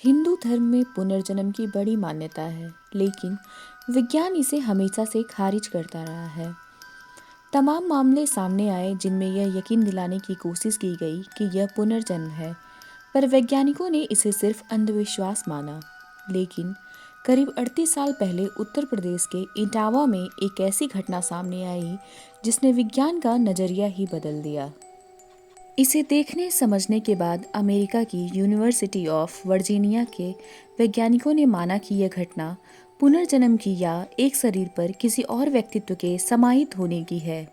हिंदू धर्म में पुनर्जन्म की बड़ी मान्यता है, लेकिन विज्ञान इसे हमेशा से खारिज करता रहा है। तमाम मामले सामने आए जिनमें यह यकीन दिलाने की कोशिश की गई कि यह पुनर्जन्म है, पर वैज्ञानिकों ने इसे सिर्फ अंधविश्वास माना। लेकिन करीब 38 साल पहले उत्तर प्रदेश के इटावा में एक ऐसी घटना सामने आई जिसने विज्ञान का नजरिया ही बदल दिया। इसे देखने समझने के बाद अमेरिका की यूनिवर्सिटी ऑफ वर्जीनिया के वैज्ञानिकों ने माना कि यह घटना पुनर्जन्म की या एक शरीर पर किसी और व्यक्तित्व के समाहित होने की है।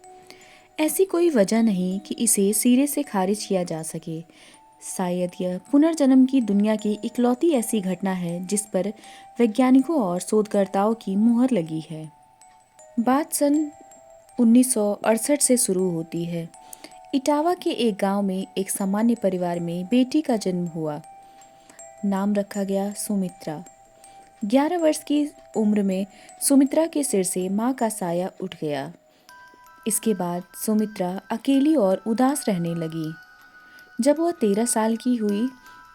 ऐसी कोई वजह नहीं कि इसे सिरे से खारिज किया जा सके। शायद यह पुनर्जन्म की दुनिया की इकलौती ऐसी घटना है जिस पर वैज्ञानिकों और शोधकर्ताओं की मुहर लगी है। बात सन 1968 से शुरू होती है। इटावा के एक गांव में एक सामान्य परिवार में बेटी का जन्म हुआ। नाम रखा गया सुमित्रा। 11 वर्ष की उम्र में सुमित्रा के सिर से माँ का साया उठ गया। इसके बाद सुमित्रा अकेली और उदास रहने लगी। जब वह 13 साल की हुई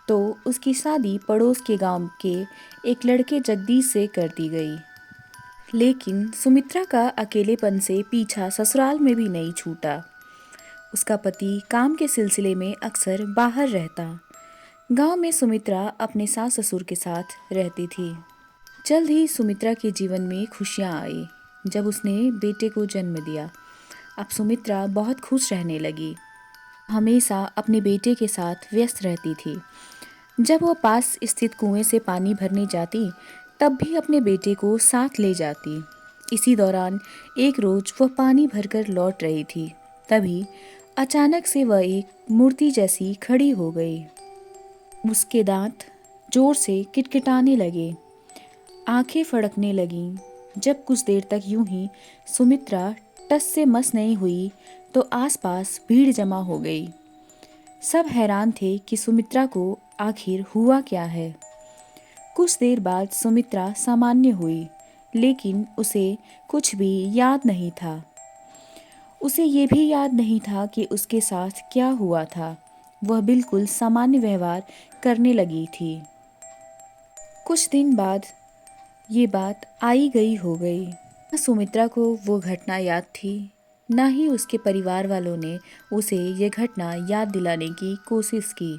तो उसकी शादी पड़ोस के गांव के एक लड़के जगदीश से कर दी गई। लेकिन सुमित्रा का अकेलेपन से पीछा ससुराल में भी नहीं छूटा। उसका पति काम के सिलसिले में अक्सर बाहर रहता। गांव में सुमित्रा अपने सास ससुर के साथ रहती थी। जल्द ही सुमित्रा के जीवन में खुशियां आई जब उसने बेटे को जन्म दिया। अब सुमित्रा बहुत खुश रहने लगी। हमेशा अपने बेटे के साथ व्यस्त रहती थी। जब वह पास स्थित कुएं से पानी भरने जाती तब भी अपने बेटे को साथ ले जाती। इसी दौरान एक रोज वह पानी भरकर लौट रही थी। तभी अचानक से वह एक मूर्ति जैसी खड़ी हो गई। उसके दांत जोर से किटकिटाने लगे, आंखें फड़कने लगीं। जब कुछ देर तक यूं ही सुमित्रा टस से मस नहीं हुई तो आसपास भीड़ जमा हो गई। सब हैरान थे कि सुमित्रा को आखिर हुआ क्या है। कुछ देर बाद सुमित्रा सामान्य हुई, लेकिन उसे कुछ भी याद नहीं था। उसे ये भी याद नहीं था कि उसके साथ क्या हुआ था। वह बिल्कुल सामान्य व्यवहार करने लगी थी। कुछ दिन बाद ये बात आई गई हो गई। न सुमित्रा को वो घटना याद थी, न ही उसके परिवार वालों ने उसे ये घटना याद दिलाने की कोशिश की।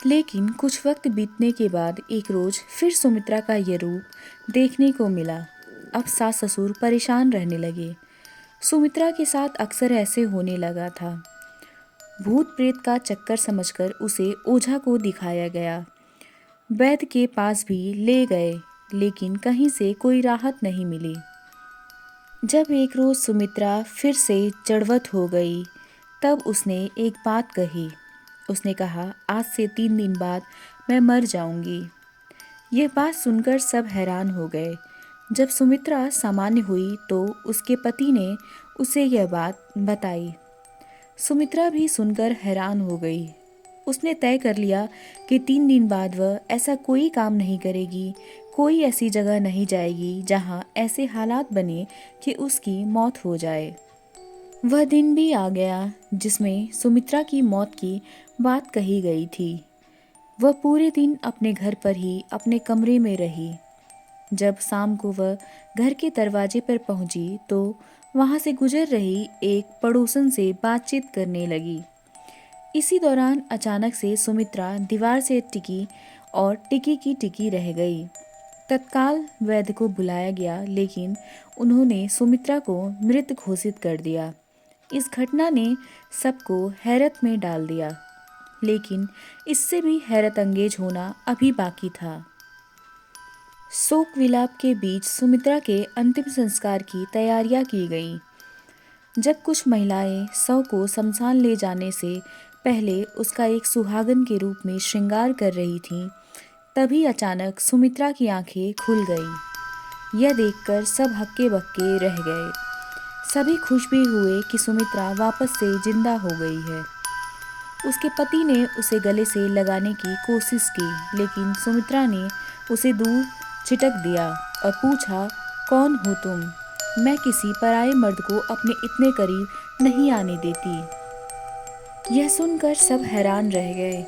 लेकिन कुछ वक्त बीतने के बाद एक रोज फिर सुमित्रा का ये रूप देखने को मिला। अब सास ससुर परेशान रहने लगे। सुमित्रा के साथ अक्सर ऐसे होने लगा था। भूत प्रेत का चक्कर समझकर उसे ओझा को दिखाया गया। वैद्य के पास भी ले गए, लेकिन कहीं से कोई राहत नहीं मिली। जब एक रोज सुमित्रा फिर से जड़वत हो गई तब उसने एक बात कही। उसने कहा, आज से 3 दिन बाद मैं मर जाऊंगी। यह बात सुनकर सब हैरान हो गए। जब सुमित्रा सामान्य हुई तो उसके पति ने उसे यह बात बताई। सुमित्रा भी सुनकर हैरान हो गई। उसने तय कर लिया कि 3 दिन बाद वह ऐसा कोई काम नहीं करेगी, कोई ऐसी जगह नहीं जाएगी जहां ऐसे हालात बने कि उसकी मौत हो जाए। वह दिन भी आ गया जिसमें सुमित्रा की मौत की बात कही गई थी। वह पूरे दिन अपने घर पर ही अपने कमरे में रही। जब शाम को वह घर के दरवाजे पर पहुंची तो वहां से गुजर रही एक पड़ोसन से बातचीत करने लगी। इसी दौरान अचानक से सुमित्रा दीवार से टिकी और टिकी की टिकी रह गई। तत्काल वैद्य को बुलाया गया, लेकिन उन्होंने सुमित्रा को मृत घोषित कर दिया। इस घटना ने सबको हैरत में डाल दिया, लेकिन इससे भी हैरत अंगेज होना अभी बाकी था। शोक विलाप के बीच सुमित्रा के अंतिम संस्कार की तैयारियां की गईं। जब कुछ महिलाएं शव को शमशान ले जाने से पहले उसका एक सुहागन के रूप में श्रृंगार कर रही थीं, तभी अचानक सुमित्रा की आंखें खुल गईं। यह देखकर सब हक्के बक्के रह गए। सभी खुश भी हुए कि सुमित्रा वापस से जिंदा हो गई है। उसके पति ने उसे गले से लगाने की कोशिश की, लेकिन सुमित्रा ने उसे दूर छिटक दिया और पूछा, कौन हो तुम? मैं किसी पराये मर्द को अपने इतने करीब नहीं आने देती। यह सुनकर सब हैरान रह गए।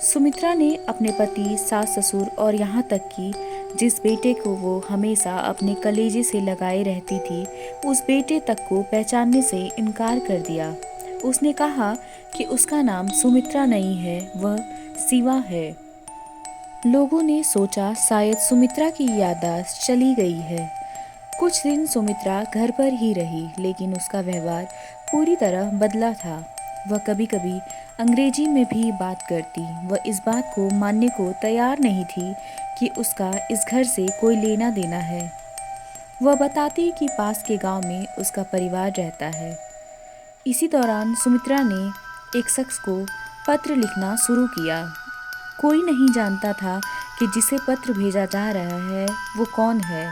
सुमित्रा ने अपने पति, सास ससुर और यहाँ तक कि जिस बेटे को वो हमेशा अपने कलेजे से लगाए रहती थी, उस बेटे तक को पहचानने से इनकार कर दिया। उसने कहा कि उसका नाम सुमित्रा नहीं है, वह शिवा है। लोगों ने सोचा शायद सुमित्रा की याददाश्त चली गई है। कुछ दिन सुमित्रा घर पर ही रही, लेकिन उसका व्यवहार पूरी तरह बदला था। वह कभी कभी अंग्रेजी में भी बात करती। वह इस बात को मानने को तैयार नहीं थी कि उसका इस घर से कोई लेना देना है। वह बताती कि पास के गांव में उसका परिवार रहता है। इसी दौरान सुमित्रा ने एक शख्स को पत्र लिखना शुरू किया। कोई नहीं जानता था कि जिसे पत्र भेजा जा रहा है वो कौन है।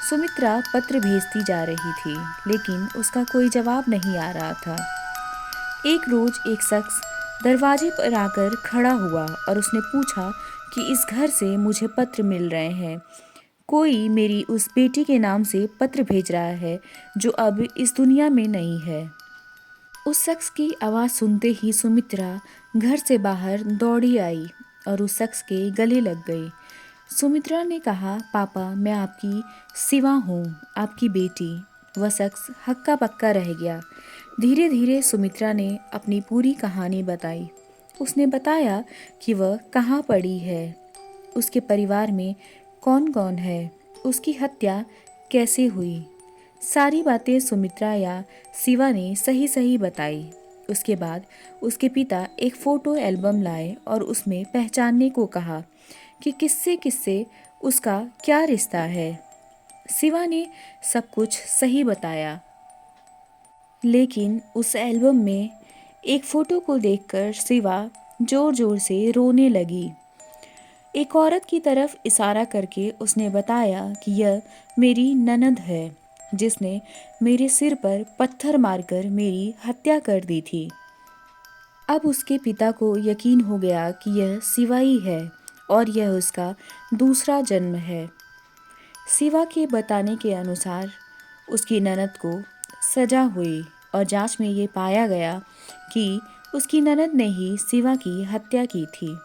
सुमित्रा पत्र भेजती जा रही थी, लेकिन उसका कोई जवाब नहीं आ रहा था। एक रोज एक शख्स दरवाजे पर आकर खड़ा हुआ और उसने पूछा कि इस घर से मुझे पत्र मिल रहे हैं। कोई मेरी उस बेटी के नाम से पत्र भेज रहा है जो अब इस दुनिया में नहीं है। उस शख्स की आवाज़ सुनते ही सुमित्रा घर से बाहर दौड़ी आई और उस शख्स के गले लग गई। सुमित्रा ने कहा, पापा, मैं आपकी शिवा हूँ, आपकी बेटी। वह शख्स हक्का बक्का रह गया। धीरे धीरे सुमित्रा ने अपनी पूरी कहानी बताई। उसने बताया कि वह कहाँ पड़ी है, उसके परिवार में कौन कौन है, उसकी हत्या कैसे हुई। सारी बातें सुमित्रा या शिवा ने सही सही बताई। उसके बाद उसके पिता एक फ़ोटो एल्बम लाए और उसमें पहचानने को कहा कि किससे किससे उसका क्या रिश्ता है। शिवा ने सब कुछ सही बताया, लेकिन उस एल्बम में एक फ़ोटो को देखकर शिवा ज़ोर ज़ोर से रोने लगी। एक औरत की तरफ इशारा करके उसने बताया कि यह मेरी ननद है, जिसने मेरे सिर पर पत्थर मारकर मेरी हत्या कर दी थी। अब उसके पिता को यकीन हो गया कि यह शिवा ही है और यह उसका दूसरा जन्म है। शिवा के बताने के अनुसार उसकी ननद को सजा हुई और जांच में ये पाया गया कि उसकी ननद ने ही शिवा की हत्या की थी।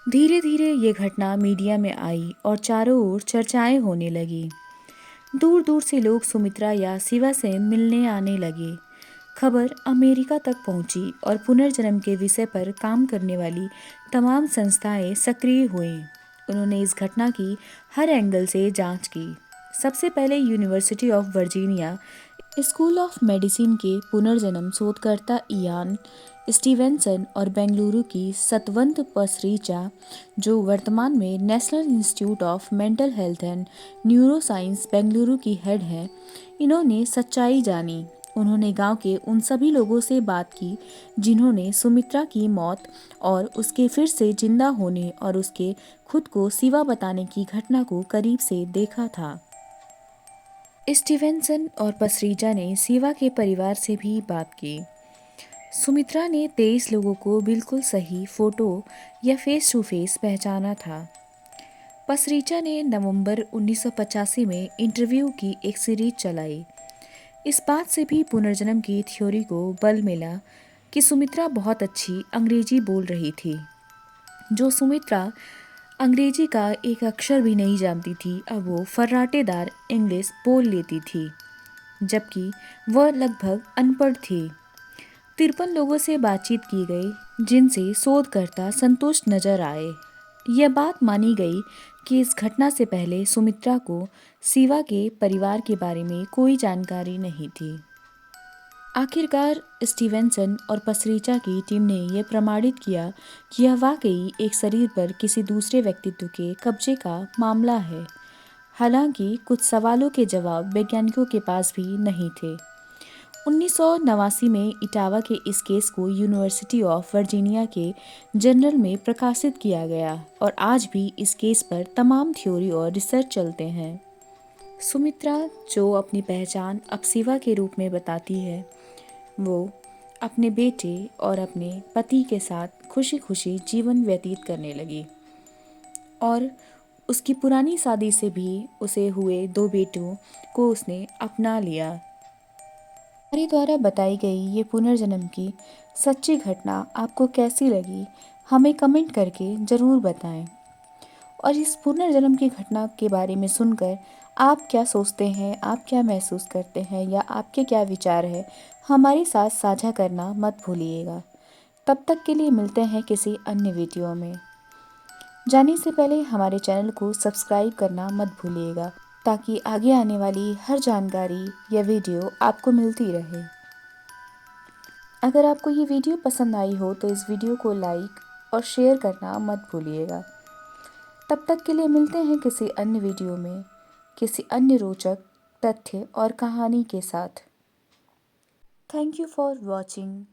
धीरे धीरे ये घटना मीडिया में आई और चारों ओर चर्चाएं होने लगी। दूर दूर से लोग सुमित्रा या शिवा से मिलने आने लगे। खबर अमेरिका तक पहुंची और पुनर्जन्म के विषय पर काम करने वाली तमाम संस्थाएं सक्रिय हुईं। उन्होंने इस घटना की हर एंगल से जांच की। सबसे पहले university of Virginia school of medicine के पुनर्जन्म शोधकर्ता इयान स्टीवेंसन और बेंगलुरु की सतवंत पसरीचा, जो वर्तमान में national institute of mental health and neuroscience Bengaluru की हेड हैं, इन्होंने सच्चाई जानी। उन्होंने गांव के उन सभी लोगों से बात की जिन्होंने सुमित्रा की मौत और उसके फिर से जिंदा होने और उसके खुद को शिवा बताने की घटना को करीब से देखा था। स्टीवेंसन और पसरीजा ने शिवा के परिवार से भी बात की। सुमित्रा ने 23 लोगों को बिल्कुल सही फोटो या फेस टू फेस पहचाना था। पसरीचा ने नवंबर 1985 में इंटरव्यू की एक सीरीज चलाई। इस बात से भी पुनर्जन्म की थ्योरी को बल मिला कि सुमित्रा बहुत अच्छी अंग्रेजी बोल रही थी। जो सुमित्रा अंग्रेजी का एक अक्षर भी नहीं जानती थी, अब वो फर्राटेदार इंग्लिश बोल लेती थी, जबकि वह लगभग अनपढ़ थी। 53 लोगों से बातचीत की गई जिनसे शोधकर्ता संतुष्ट नजर आए। यह बात मानी गई कि इस घटना से पहले सुमित्रा को शिवा के परिवार के बारे में कोई जानकारी नहीं थी। आखिरकार स्टीवेंसन और पसरीचा की टीम ने यह प्रमाणित किया कि यह वाकई एक शरीर पर किसी दूसरे व्यक्तित्व के कब्जे का मामला है। हालांकि कुछ सवालों के जवाब वैज्ञानिकों के पास भी नहीं थे। 1989 में इटावा के इस केस को यूनिवर्सिटी ऑफ वर्जीनिया के जर्नल में प्रकाशित किया गया और आज भी इस केस पर तमाम थ्योरी और रिसर्च चलते हैं। सुमित्रा, जो अपनी पहचान अब शिवा के रूप में बताती है, वो अपने बेटे और अपने पति के साथ खुशी खुशी जीवन व्यतीत करने लगी और उसकी पुरानी शादी से भी उसे हुए 2 बेटों को उसने अपना लिया। हमारे द्वारा बताई गई ये पुनर्जन्म की सच्ची घटना आपको कैसी लगी, हमें कमेंट करके ज़रूर बताएं। और इस पुनर्जन्म की घटना के बारे में सुनकर आप क्या सोचते हैं, आप क्या महसूस करते हैं या आपके क्या विचार हैं, हमारे साथ साझा करना मत भूलिएगा। तब तक के लिए मिलते हैं किसी अन्य वीडियो में। जाने से पहले हमारे चैनल को सब्सक्राइब करना मत भूलिएगा, ताकि आगे आने वाली हर जानकारी या वीडियो आपको मिलती रहे। अगर आपको ये वीडियो पसंद आई हो तो इस वीडियो को लाइक और शेयर करना मत भूलिएगा। तब तक के लिए मिलते हैं किसी अन्य वीडियो में, किसी अन्य रोचक तथ्य और कहानी के साथ। Thank you for watching.